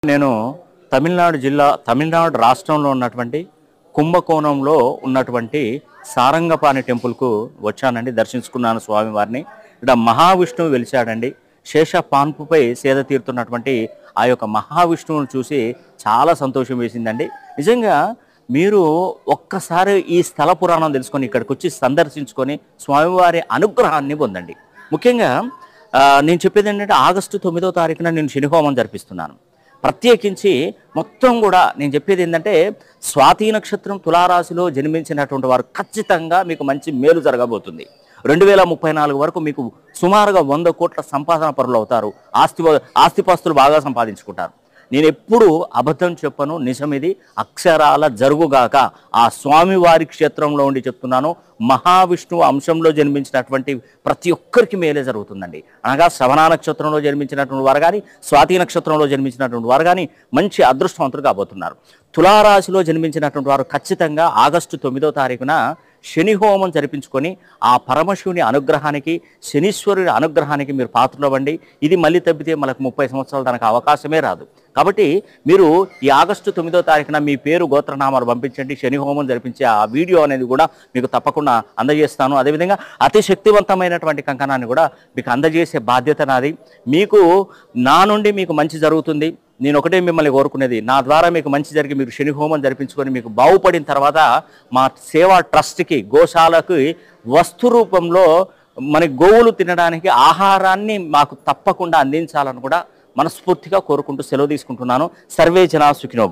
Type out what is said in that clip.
నేను తమిళనాడు రాష్ట్రంలో ఉన్నటువంటి కుంభకోణంలో ఉన్నటువంటి సారంగపాణి టెంపుల్కు వచ్చానండి. దర్శించుకున్నాను స్వామివారిని. ఇక్కడ మహావిష్ణువు వెలిశాడండి. శేష పాన్పుపై సేద తీరుతున్నటువంటి ఆ యొక్క మహావిష్ణువును చూసి చాలా సంతోషం వేసిందండి. నిజంగా మీరు ఒక్కసారి ఈ స్థల పురాణం తెలుసుకొని ఇక్కడికి వచ్చి సందర్శించుకొని స్వామివారి అనుగ్రహాన్ని పొందండి. ముఖ్యంగా నేను చెప్పేది ఏంటంటే ఆగస్టు 9వ తారీఖున నేను శనిహోమం జరిపిస్తున్నాను. ప్రత్యేకించి మొత్తం కూడా నేను చెప్పేది ఏంటంటే స్వాతి నక్షత్రం తులారాశిలో జన్మించినటువంటి వారు ఖచ్చితంగా మీకు మంచి మేలు జరగబోతుంది. 2034 వరకు మీకు సుమారుగా 100 కోట్ల సంపాదన పరులు అవుతారు. ఆస్తిపాస్తులు బాగా సంపాదించుకుంటారు. నేను ఎప్పుడు అబద్ధం చెప్పను, నిజం ఇది అక్షరాల జరుగుగాక. ఆ స్వామివారి క్షేత్రంలో ఉండి చెప్తున్నాను. మహావిష్ణువు అంశంలో జన్మించినటువంటి ప్రతి ఒక్కరికి మేలే జరుగుతుందండి. అనగా శ్రవణ నక్షత్రంలో జన్మించినటువంటి వారు కానీ, స్వాతి నక్షత్రంలో జన్మించినటువంటి వారు కానీ మంచి అదృష్టవంతులు కాబోతున్నారు. తులారాశిలో జన్మించినటువంటి వారు ఖచ్చితంగా ఆగస్టు 9వ తారీఖున శని హోమం జరిపించుకొని ఆ పరమశివుని అనుగ్రహానికి, శనీశ్వరుని అనుగ్రహానికి మీరు పాత్రలవ్వండి. ఇది మళ్ళీ తప్పితే మనకు 30 సంవత్సరాలు దానికి అవకాశమే రాదు. కాబట్టి మీరు ఈ ఆగస్టు 9వ తారీఖున మీ పేరు గోత్రనామాలు పంపించండి. శని హోమం జరిపించే ఆ వీడియో అనేది కూడా మీకు తప్పకుండా అందజేస్తాను. అదేవిధంగా అతి శక్తివంతమైనటువంటి కంకణాన్ని కూడా మీకు అందజేసే బాధ్యత నాది. మీకు నా నుండి మీకు మంచి జరుగుతుంది. నేను ఒకటే మిమ్మల్ని కోరుకునేది, నా ద్వారా మీకు మంచి జరిగి మీరు శని హోమం జరిపించుకొని మీకు బాగుపడిన తర్వాత మా సేవా ట్రస్ట్కి, గోశాలకు వస్తు రూపంలో మన గోవులు తినడానికి ఆహారాన్ని మాకు తప్పకుండా అందించాలని కూడా మనస్ఫూర్తిగా కోరుకుంటూ సెలవు తీసుకుంటున్నాను. సర్వే జనా సుఖినో భవంతు.